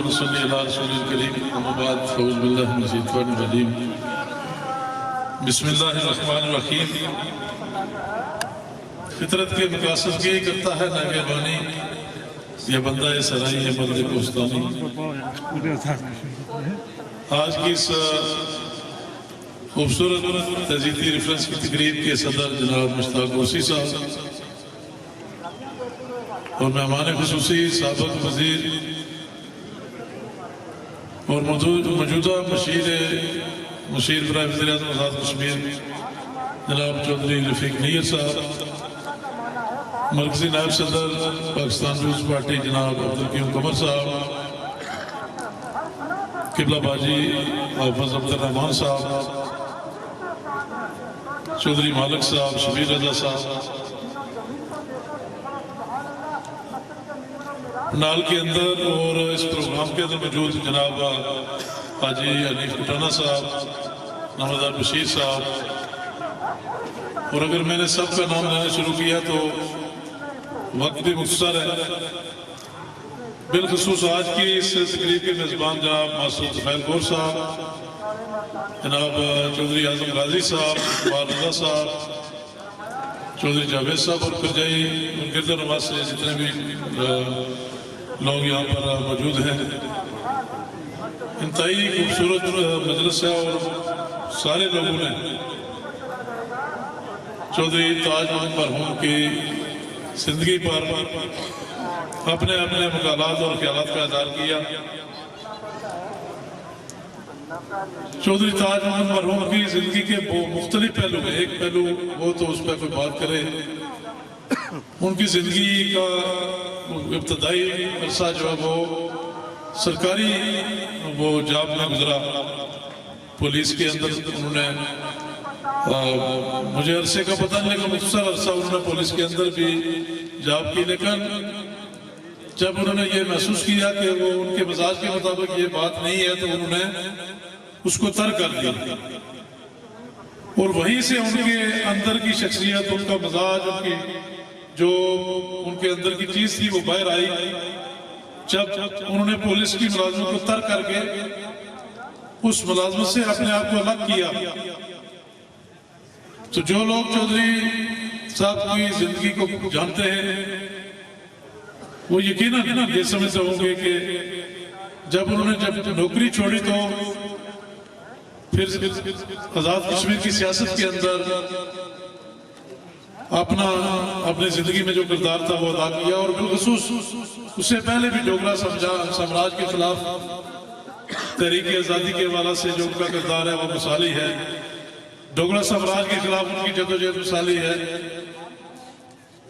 ونصلی علی رسول الکریم اما بعد فاعوذ باللہ من الشیطان الرجیم بسم اللہ الرحمن الرحیم فطرت کے مقاصد کے کرتا ہے نگہبانی یہ بندہ سرائی ہے مرد کوستانی آج کی اس خوبصورت تہذیبی ریفرنس کی تقریب کے صدر جناب مشتاق غوثی صاحب اور مہمان خصوصی سابق وزیر اور موجودہ مشیر برائے وزیر اعظم آزاد کشمیر جناب چودھری رفیق نیر صاحب، مرکزی نائب صدر پاکستان پیپلز پارٹی جناب عبدالقیوم قمر صاحب، قبلہ باجی حافظ عبدالرحمان صاحب، چودھری مالک صاحب، شبیر رضا صاحب، نال کے اندر اور اس پروگرام کے اندر موجود جناب حاجی حنیف کٹانہ صاحب، نامدار بشیر صاحب، اور اگر میں نے سب کا نام لینا شروع کیا تو وقت بھی مختصر ہے۔ بالخصوص آج کی اس تقریب کے میزبان جناب معصوم طفیل گور صاحب، جناب چودھری اعظم غازی صاحب، بار رضا صاحب، چودھری جاوید صاحب اور کرجائی گرد نواز سے جتنے بھی لوگ یہاں پر موجود ہیں، انتہائی خوبصورت مجلس ہے اور سارے لوگوں نے چودھری تاج محمد مرحوم کی زندگی پر اپنے مقالات اور خیالات کا اظہار کیا۔ چودھری تاج محمد مرحوم کی زندگی کے مختلف پہلو ہیں، ایک پہلو وہ تو اس پہ کوئی بات کرے، ان کی زندگی کا ابتدائی عرصہ جو ہے وہ سرکاری وہ جاب میں گزرا، پولیس کے اندر انہوں نے مجھے عرصے کا پتہ نہیں لیکن مختصر عرصہ انہوں نے پولیس کے اندر بھی جاب کی، لیکن جب انہوں نے یہ محسوس کیا کہ وہ ان کے مزاج کے مطابق یہ بات نہیں ہے تو انہوں نے اس کو ترک کر دیا، اور وہیں سے ان کے اندر کی شخصیت، ان کا مزاج، ان کی جو ان کے اندر کی چیز تھی وہ باہر آئی جب انہوں نے پولیس کی ملازمت کو ترک کر کے اس ملازمت سے اپنے آپ کو الگ کیا۔ تو جو لوگ چودھری صاحب کی زندگی کو جانتے ہیں وہ یقیناً یہ سمجھتے ہوں گے کہ جب انہوں نے نوکری چھوڑی تو پھر آزاد کشمیر کی سیاست کے اندر اپنی زندگی میں جو کردار تھا وہ ادا کیا، اور بالخصوص اس سے پہلے بھی ڈوگرا سامراج کے خلاف تحریک آزادی کے حوالے سے جو ان کا کردار ہے وہ مثالی ہے، ڈوگرا سامراج کے خلاف ان کی جدوجہد مثالی ہے،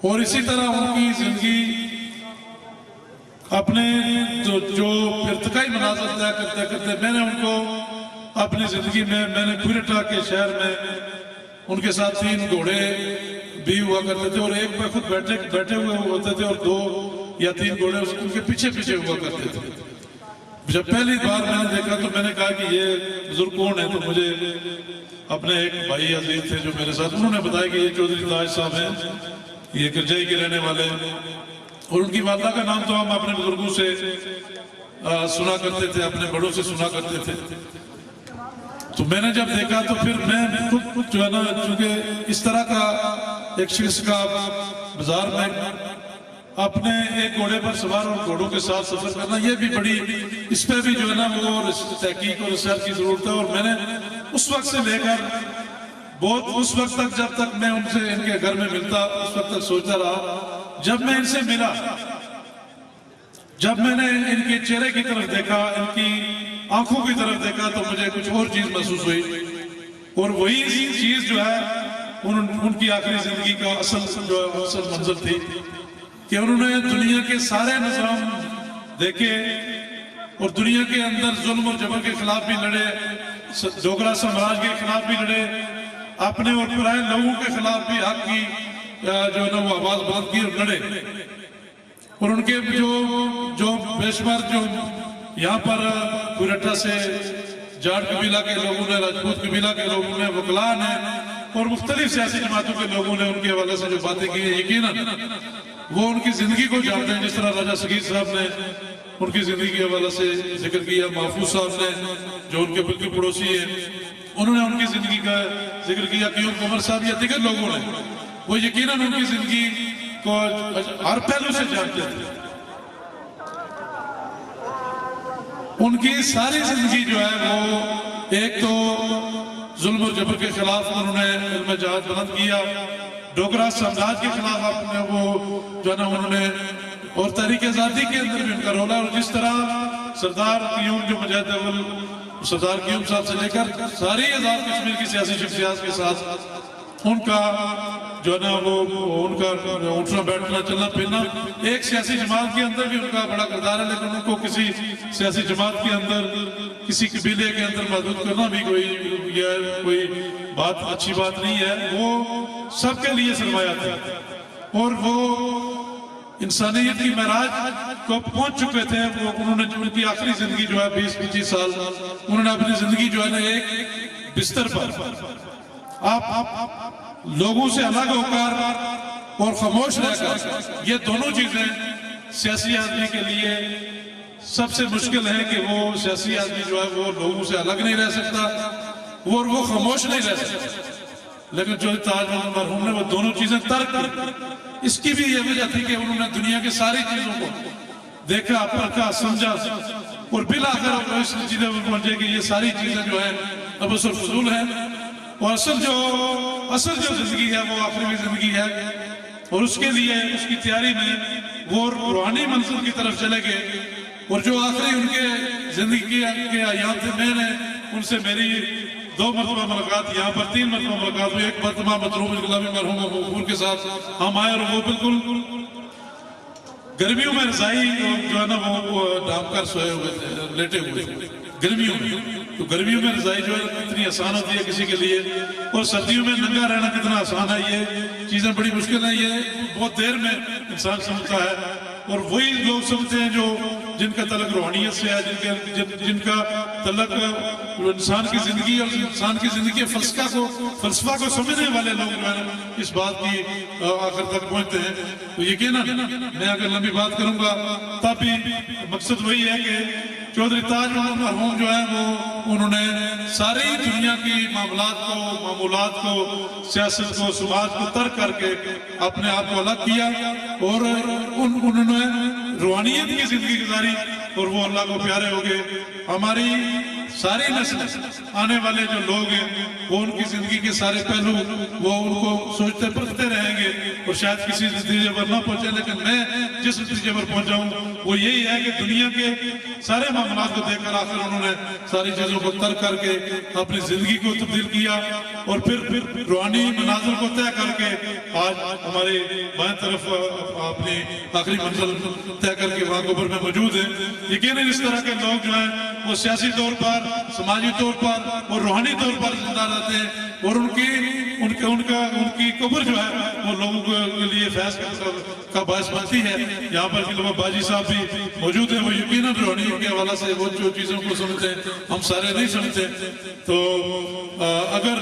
اور اسی طرح ان کی زندگی اپنے جو ارتقائی مناظر طے کرتے کرتے میں نے ان کو اپنی زندگی میں نے کوئٹہ کے شہر میں ان کے ساتھ 3 گھوڑے بھی ہوا کرتے تھے، اور ایک پہ خود بیٹھے ہوئے ہوتے تھے اور 2 یا 3 گھوڑے ان کے پیچھے ہوا کرتے تھے۔ جب پہلی بار میں نے دیکھا تو میں نے کہا کہ یہ بزرگ کون ہے، تو مجھے اپنے ایک بھائی عزیز تھے جو میرے ساتھ، انہوں نے بتایا کہ یہ چودھری تاج صاحب ہیں، یہ کرجائی کے رہنے والے، اور ان کی والدہ کا نام تو ہم اپنے بزرگوں سے سنا کرتے تھے، اپنے بڑوں سے سنا کرتے تھے۔ تو میں نے جب دیکھا تو پھر میں خود جو ہے نا، چونکہ اس طرح کا ایک شخص کا بازار میں اپنے ایک گھوڑے پر سوار اور گھوڑوں کے ساتھ سفر کرنا، یہ بھی بڑی اس پہ بھی جو ہے نا وہ تحقیق اور ریسرچ کی ضرورت ہے، اور میں نے اس وقت سے لے کر اس وقت تک جب تک میں ان سے ان کے گھر میں ملتا اس وقت تک سوچتا رہا، جب میں ان سے ملا، جب میں نے ان کے چہرے کی طرف دیکھا، ان کی آنکھوں کی طرف دیکھا تو مجھے کچھ اور چیز محسوس ہوئی، اور وہی چیز جو ہے ان کی آخری زندگی کا اصل منظر تھی کہ انہوں نے دنیا کے سارے نظام دیکھے اور دنیا کے اندر ظلم اور جبر کے خلاف بھی لڑے، ڈوگرا سامراج کے خلاف بھی لڑے، اپنے اور پرائے لوگوں کے خلاف بھی حق کی جو ہے نا وہ آواز بلند کی اور لڑے، اور ان کے جو بے شمار جو یہاں پر کوئٹہ سے جاٹ قبیلہ کے لوگوں نے، راجپوت قبیلہ کے لوگوں نے، وکلاء نے اور مختلف سیاسی جماعتوں کے لوگوں نے ان کے حوالے سے جو باتیں کی ہیں، یقیناً وہ ان کی زندگی کو جانتے ہیں، جس طرح راجہ صغیر صاحب نے ان کی زندگی کے حوالے سے ذکر کیا، محفوظ صاحب نے جو ان کے بالکل پڑوسی ہیں انہوں نے ان کی زندگی کا ذکر کیا، کیوں عمر صاحب یا دیگر لوگوں نے وہ یقیناً ان کی زندگی کو ہر پہلو سے جانتے تھے. ان کی ساری زندگی جو ہے وہ ایک تو ظلم و جبر کے خلاف انہوں نے علم جہاد بلند کیا، ڈوگرا سامراج کے خلاف اپنے وہ جو ہے نا انہوں نے، اور تحریک آزادی کے اندر بھی ان کا رول ہے. اور جس طرح سردار قیوم جو مجاہد اول سردار قیوم صاحب سے لے کر ساری آزاد کشمیر کی سیاسی شخصیات کے ساتھ ان کا جو ہے نا وہ ان کا اٹھنا بیٹھنا چلنا پھرنا، ایک سیاسی جماعت کے اندر بھی ان کا بڑا کردار ہے، لیکن ان کو کسی سیاسی جماعت کے اندر کسی قبیلے کے اندر محدود کرنا بھی کوئی بات اچھی بات نہیں ہے. وہ سب کے لیے سرمایہ تھا اور وہ انسانیت کی معراج کو پہنچ چکے تھے. وہ انہوں نے ان کی آخری زندگی جو ہے 20-25 سال انہوں نے اپنی زندگی جو ہے نا ایک بستر پر آپ لوگوں سے الگ ہو کر اور خاموش رہ کر، یہ دونوں چیزیں سیاسی آدمی کے لیے سب سے مشکل ہے کہ وہ سیاسی آدمی جو ہے وہ لوگوں سے الگ نہیں رہ سکتا اور وہ خاموش نہیں رہ سکتا. لیکن جو تاج محل مرحوم نے وہ دونوں چیزیں ترک کی. اس کی بھی یہ وجہ تھی کہ انہوں نے دنیا کے ساری چیزوں کو دیکھا، پرکھا، سمجھا اور بالآخر اس نتیجے پر پہنچے کہ یہ ساری چیزیں جو ہیں اب اصل فضول ہیں، اور اصل جو زندگی ہے وہ آخری زندگی ہے. اور اس کے لیے اس کی تیاری میں وہ روحانی منزل کی طرف چلے گئے. اور جو آخری ان کے زندگی کے ایام تھے، میں نے ان سے میری 2 مرتبہ ملاقات، یہاں پر 3 مرتبہ ملاقات ہوئی. ایک مرتبہ مطلوب انقلابی مرحوم ابو غفور کے ساتھ ہم آئے اور وہ بالکل گرمیوں میں رضائی جو ہے نا وہ ڈھانپ کر سوئے ہوئے تھے، لیٹے ہوئے تھے گرمیوں میں. تو گرمیوں میں رضائی جو ہے اتنی آسان ہوتی ہے کسی کے لیے، اور سردیوں میں ننگا رہنا کتنا آسان ہے. یہ چیزیں بڑی مشکل ہیں، یہ بہت دیر میں انسان سمجھتا ہے. اور وہی لوگ سمجھتے ہیں جو جن کا تعلق روحانیت سے ہے، جن کا تعلق انسان کی زندگی اور انسان کی زندگی کے فلسفہ کو سمجھنے والے لوگ جو ہیں اس بات کی آخر تک پہنچتے ہیں. تو یقیناً میں اگر لمبی بات کروں گا تب بھی مقصد وہی ہے کہ چودھری تاج محل مرحوم جو ہے وہ انہوں نے ساری دنیا کی معمولات کو سیاست کو سماج کو ترک کر کے اپنے آپ کو الگ کیا اور انہوں نے روحانیت کی زندگی گزاری اور وہ اللہ کو پیارے ہو گئے. ہماری ساری نسل آنے والے جو لوگ ہیں وہ ان کی زندگی کے سارے پہلو وہ ان کو سوچتے پرکھتے رہیں گے اور شاید کسی نتیجے پر نہ پہنچے. لیکن میں جس نتیجے پر پہنچا ہوں وہ یہی ہے کہ دنیا کے سارے معاملات کو دیکھ کر آخر انہوں نے ساری چیزوں کو ترک کر کے اپنی زندگی کو تبدیل کیا اور پھر روحانی مناظر کو طے کر کے آج ہمارے بائیں طرف اپنی آخری منزل طے کر کے وہاں اوپر میں موجود ہیں. یقیناً اس طرح کے لوگ جو ہیں وہ سیاسی طور پر، سماجی طور پر اور روحانی طور پر زندہ رہتے ہیں اور ان کی قبر جو ہے وہ لوگوں کے لیے فیض کا باعث بنتی ہے. یہاں پر علامہ باجی صاحب بھی موجود ہیں، وہ یقیناً روحانیت کے حوالے سے وہ جو چیزوں کو سمجھتے ہیں ہم سارے نہیں سمجھتے. تو اگر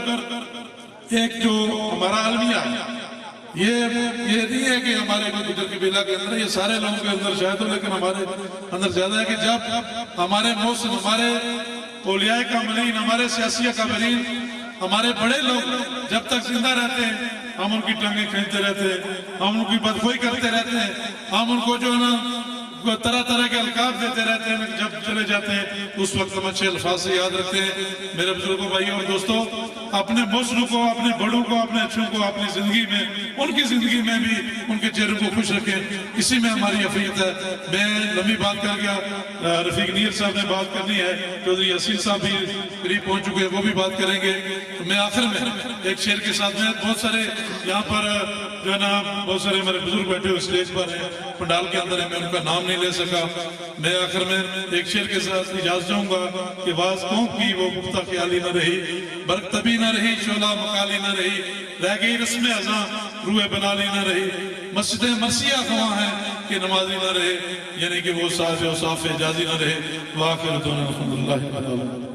ایک جو ہمارا المیہ یہ نہیں ہے کہ ہمارے گجر قبیلہ کے اندر، یہ سارے لوگوں کے اندر شاید ہو، لیکن ہمارے اندر زیادہ ہے کہ جب ہمارے موسم، ہمارے اولیاء کاملین، ہمارے سیاسی کاملین، ہمارے بڑے لوگ جب تک زندہ رہتے ہیں ہم ان کی ٹانگیں کھینچتے رہتے ہیں، ہم ان کی بدخوئی کرتے رہتے ہیں، ہم ان کو جو ہے نا طرح طرح کے القاب دیتے رہتے ہیں. جب چلے جاتے ہیں اس وقت ہم اچھے الفاظ سے یاد رکھتے ہیں. میرے بزرگوں، بھائیوں اور دوستوں، اپنے مسلوں کو، اپنے بڑوں کو، اپنے اچھوں کو اپنی زندگی میں، ان کی زندگی میں بھی ان کے چہروں کو خوش رکھیں. اسی میں ہماری افریت ہے. میں لمبی بات کر گیا، رفیق نیر صاحب نے بات کرنی ہے، چودھری یاسین صاحب بھی قریب پہنچ چکے ہیں، وہ بھی بات کریں گے. میں آخر میں ایک شعر کے ساتھ، میں بہت سارے یہاں پر جو ہے نا بہت سارے ہمارے بزرگ بیٹھے ہوئے اسٹیج پر ہیں، پنڈال کے اندر ہیں، میں ان کا نام نہیں لے سکا. میں آخر میں ایک شعر کے ساتھ اجازت چاہوں گا کہ باز قوم کی وہ مفتہ خیالی نہ رہی، برکتبی نہ رہی، شعلہ مقالی نہ رہی، رہ گئی رسم ازاں روح بلالی نہ رہی، مسجد مرثیہ خواہ ہیں کہ نمازی نہ رہے، یعنی کہ وہ ساز و صاف اجازی نہ رہے. وآخر دعوانا الحمدللہ.